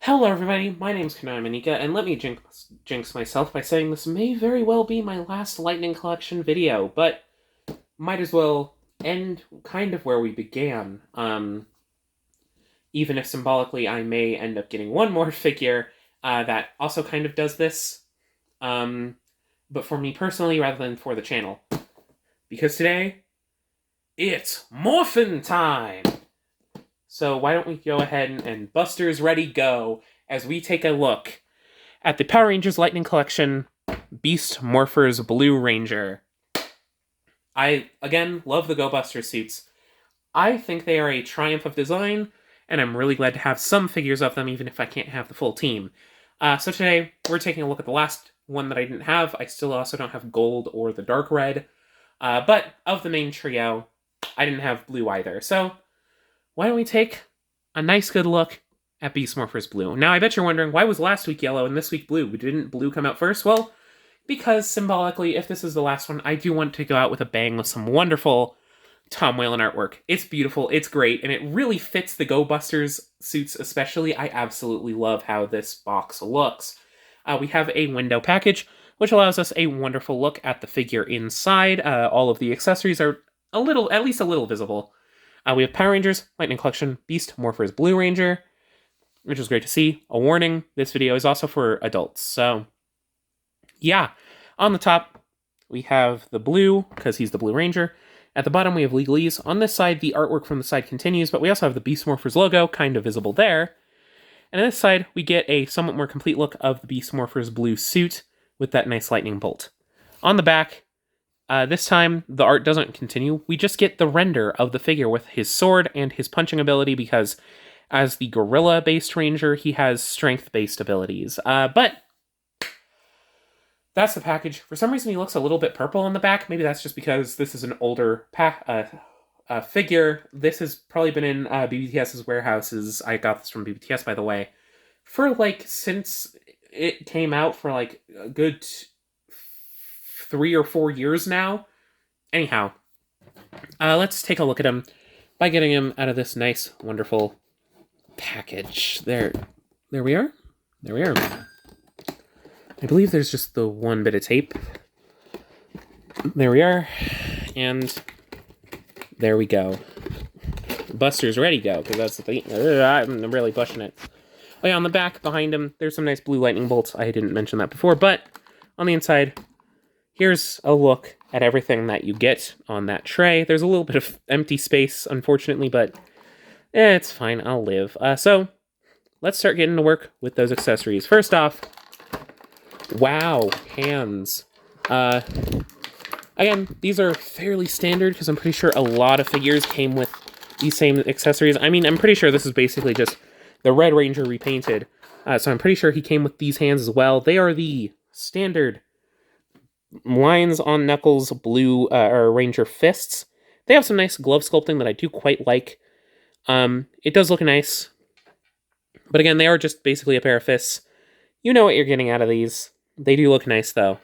Hello, everybody. My name's Kanai Manika, and let me jinx myself by saying this may very well be my last Lightning Collection video, but might as well end kind of where we began. Even if symbolically I may end up getting one more figure that also kind of does this, but for me personally rather than for the channel. Because today, it's Morphin Time! So why don't we go ahead and Buster's Ready Go as we take a look at the Power Rangers Lightning Collection Beast Morphers Blue Ranger. I, again, love the Go Buster suits. I think they are a triumph of design, and I'm really glad to have some figures of them, even if I can't have the full team. So today, we're taking a look at the last one that I didn't have. I still also don't have gold or the dark red. But of the main trio, I didn't have blue either. So why don't we take a nice good look at Beast Morphers Blue. Now, I bet you're wondering, why was last week yellow and this week blue? Didn't blue come out first? Well, because symbolically, if this is the last one, I do want to go out with a bang with some wonderful Tom Whalen artwork. It's beautiful, it's great, and it really fits the Go Busters suits especially. I absolutely love how this box looks. We have a window package, which allows us a wonderful look at the figure inside. All of the accessories are at least a little visible. We have Power Rangers, Lightning Collection, Beast Morphers Blue Ranger, which is great to see. A warning, this video is also for adults. So, yeah. On the top, we have the blue, because he's the Blue Ranger. At the bottom, we have Legalese. On this side, the artwork from the side continues, but we also have the Beast Morphers logo, kind of visible there. And on this side, we get a somewhat more complete look of the Beast Morphers blue suit with that nice lightning bolt. On the back, this time, the art doesn't continue. We just get the render of the figure with his sword and his punching ability because as the gorilla-based ranger, he has strength-based abilities. But that's the package. For some reason, he looks a little bit purple on the back. Maybe that's just because this is an older figure. This has probably been in BBTS's warehouses. I got this from BBTS, by the way. For, since it came out for, a good 3 or 4 years now. Anyhow, let's take a look at him by getting him out of this nice, wonderful package. There we are. There we are. I believe there's just the one bit of tape. There we are. And there we go. Buster's Ready Go, because that's the thing. I'm really pushing it. Oh yeah, on the back, behind him, there's some nice blue lightning bolts. I didn't mention that before, but on the inside, here's a look at everything that you get on that tray. There's a little bit of empty space, unfortunately, but it's fine. I'll live. So, let's start getting to work with those accessories. First off, wow, hands. Again, these are fairly standard because I'm pretty sure a lot of figures came with these same accessories. I mean, I'm pretty sure this is basically just the Red Ranger repainted. So I'm pretty sure he came with these hands as well. They are the standard lines on Knuckles blue or Ranger fists. They have some nice glove sculpting that I do quite like. It does look nice. But again, they are just basically a pair of fists. You know what you're getting out of these. They do look nice, though.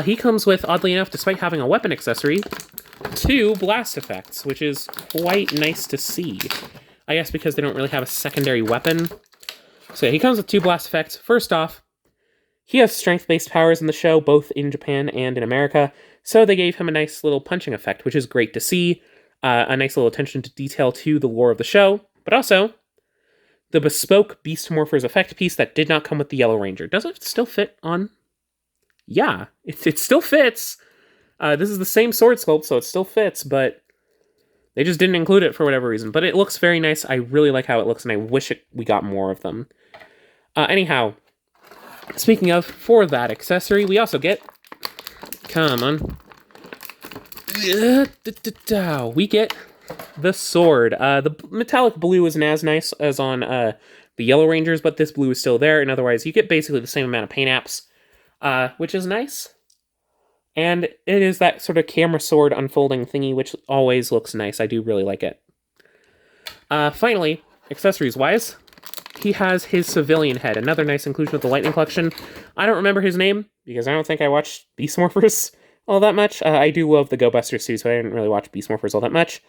He comes with, oddly enough, despite having a weapon accessory, 2 blast effects, which is quite nice to see. I guess because they don't really have a secondary weapon. So yeah, he comes with 2 blast effects. First off, he has strength-based powers in the show, both in Japan and in America, so they gave him a nice little punching effect, which is great to see. A nice little attention to detail to the lore of the show, but also the bespoke Beast Morphers effect piece that did not come with the Yellow Ranger. Does it still fit on? Yeah, it still fits. This is the same sword sculpt, so it still fits, but they just didn't include it for whatever reason. But it looks very nice. I really like how it looks, and I wish we got more of them. Anyhow, speaking of, for that accessory, we also get... Come on. We get the sword. The metallic blue isn't as nice as on the Yellow Rangers, but this blue is still there, and otherwise you get basically the same amount of paint apps, which is nice. And it is that sort of camera sword unfolding thingy, which always looks nice. I do really like it. Finally, accessories-wise, he has his civilian head. Another nice inclusion of the Lightning Collection. I don't remember his name, because I don't think I watched Beast Morphers all that much. I do love the Go Buster suits, but I didn't really watch Beast Morphers all that much.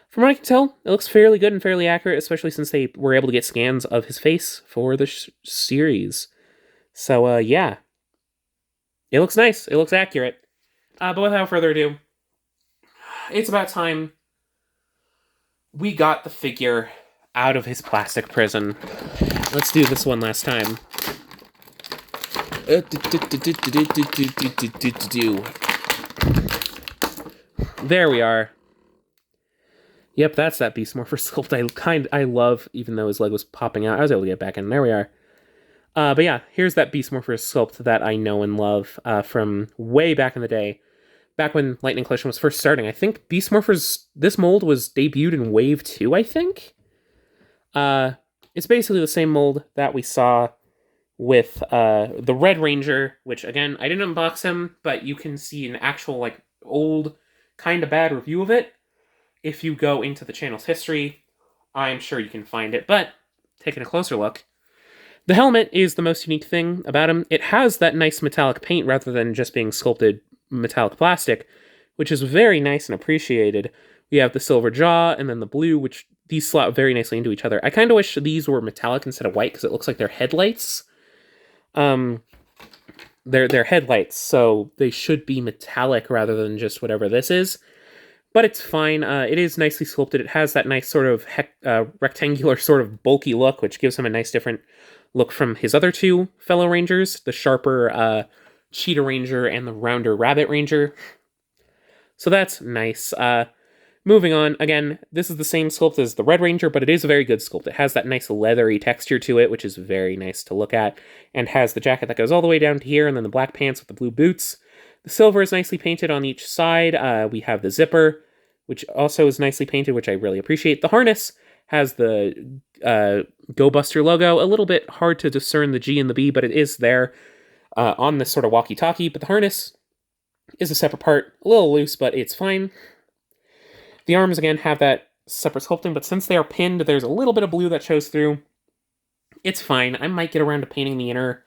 From what I can tell, it looks fairly good and fairly accurate, especially since they were able to get scans of his face for the series. So, yeah. It looks nice. It looks accurate. But without further ado, it's about time we got the figure out of his plastic prison. Let's do this one last time. There we are. Yep, that's that Beast Morpher sculpt I love, even though his leg was popping out. I was able to get back in. There we are. But yeah, here's that Beast Morpher sculpt that I know and love from way back in the day. Back when Lightning Collection was first starting. I think Beast Morphers, this mold was debuted in Wave 2, I think? It's basically the same mold that we saw with the Red Ranger, which, again, I didn't unbox him, but you can see an actual, like, old, kind of bad review of it. If you go into the channel's history, I'm sure you can find it, but taking a closer look, the helmet is the most unique thing about him. It has that nice metallic paint rather than just being sculpted metallic plastic, which is very nice and appreciated. We have the silver jaw and then the blue, which these slot very nicely into each other. I kind of wish these were metallic instead of white because it looks like they're headlights. They're headlights, so they should be metallic rather than just whatever this is. But it's fine. It is nicely sculpted. It has that nice sort of rectangular sort of bulky look, which gives him a nice different look from his other two fellow Rangers, the sharper Cheetah Ranger and the rounder Rabbit Ranger. So that's nice. Moving on, again, this is the same sculpt as the Red Ranger, but it is a very good sculpt. It has that nice leathery texture to it, which is very nice to look at, and has the jacket that goes all the way down to here, and then the black pants with the blue boots. The silver is nicely painted on each side. We have the zipper, which also is nicely painted, which I really appreciate. The harness has the Go Buster logo. A little bit hard to discern the G and the B, but it is there on this sort of walkie-talkie. But the harness is a separate part. A little loose, but it's fine. The arms, again, have that separate sculpting, but since they are pinned, there's a little bit of blue that shows through. It's fine. I might get around to painting the inner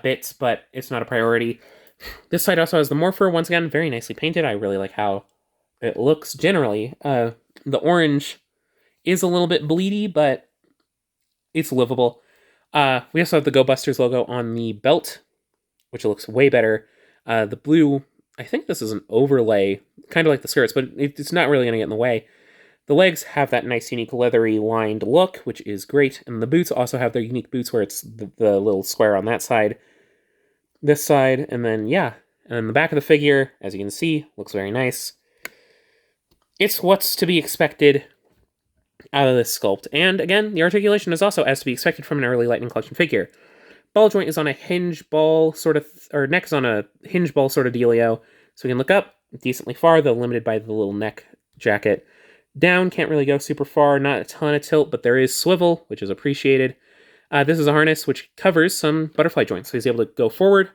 bits, but it's not a priority. This side also has the Morpher, once again, very nicely painted. I really like how it looks generally. The orange is a little bit bleedy, but it's livable. We also have the Go Busters logo on the belt, which looks way better. The blue, I think this is an overlay, kind of like the skirts, but it's not really going to get in the way. The legs have that nice, unique, leathery, lined look, which is great. And the boots also have their unique boots where it's the little square on that side, this side, and then, yeah. And then the back of the figure, as you can see, looks very nice. It's what's to be expected out of this sculpt. And again, the articulation is also as to be expected from an early Lightning Collection figure. Ball joint is on a hinge ball sort of, or neck is on a hinge ball sort of dealio. So we can look up decently far, though limited by the little neck jacket. Down, can't really go super far, not a ton of tilt, but there is swivel, which is appreciated. This is a harness which covers some butterfly joints, so he's able to go forward,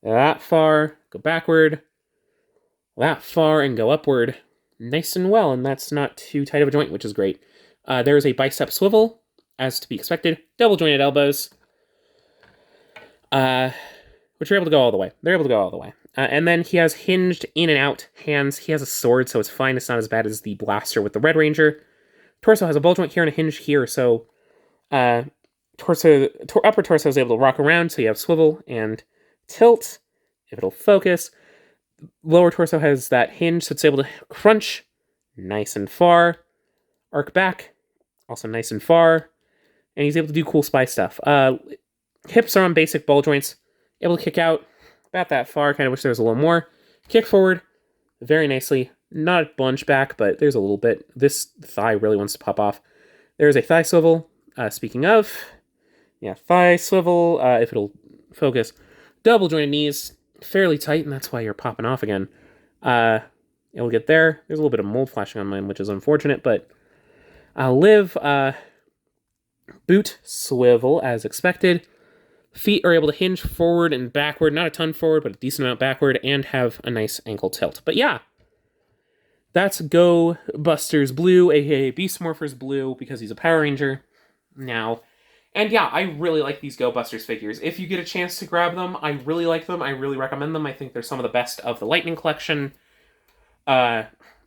that far, go backward, that far, and go upward nice and well, and that's not too tight of a joint, which is great. There is a bicep swivel, as to be expected, double jointed elbows, which are able to go all the way. They're able to go all the way. And then he has hinged in and out hands. He has a sword, so it's fine. It's not as bad as the blaster with the Red Ranger. Torso has a ball joint here and a hinge here, so upper torso is able to rock around, so you have swivel and tilt, if it'll focus. Lower torso has that hinge, so it's able to crunch nice and far. Arc back, also nice and far. And he's able to do cool spy stuff. Hips are on basic ball joints. Able to kick out about that far. Kind of wish there was a little more. Kick forward very nicely. Not a bunch back, but there's a little bit. This thigh really wants to pop off. There's a thigh swivel. Speaking of, yeah, thigh swivel, if it'll focus. Double jointed knees, fairly tight, and that's why you're popping off again. It'll get there. There's a little bit of mold flashing on mine, which is unfortunate, but I'll live. Boot swivel as expected. Feet are able to hinge forward and backward, not a ton forward, but a decent amount backward, and have a nice ankle tilt. But yeah, that's Go Busters Blue, aka Beast Morphers Blue, because he's a Power Ranger now. And yeah, I really like these Go Busters figures. If you get a chance to grab them, I really like them. I really recommend them. I think they're some of the best of the Lightning Collection.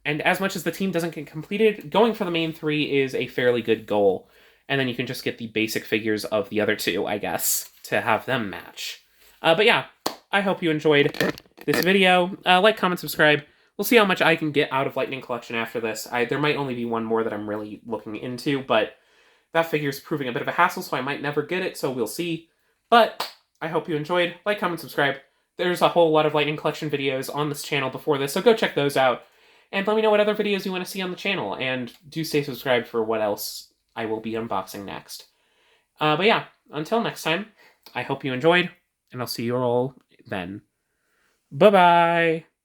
And as much as the team doesn't get completed, going for the main 3 is a fairly good goal. And then you can just get the basic figures of the other 2, I guess, to have them match. But yeah, I hope you enjoyed this video. Like, comment, subscribe. We'll see how much I can get out of Lightning Collection after this. There might only be one more that I'm really looking into, but that figure's proving a bit of a hassle, so I might never get it, so we'll see. But I hope you enjoyed. Like, comment, subscribe. There's a whole lot of Lightning Collection videos on this channel before this, so go check those out. And let me know what other videos you want to see on the channel, and do stay subscribed for what else I will be unboxing next. But yeah, until next time, I hope you enjoyed, and I'll see you all then. Bye-bye!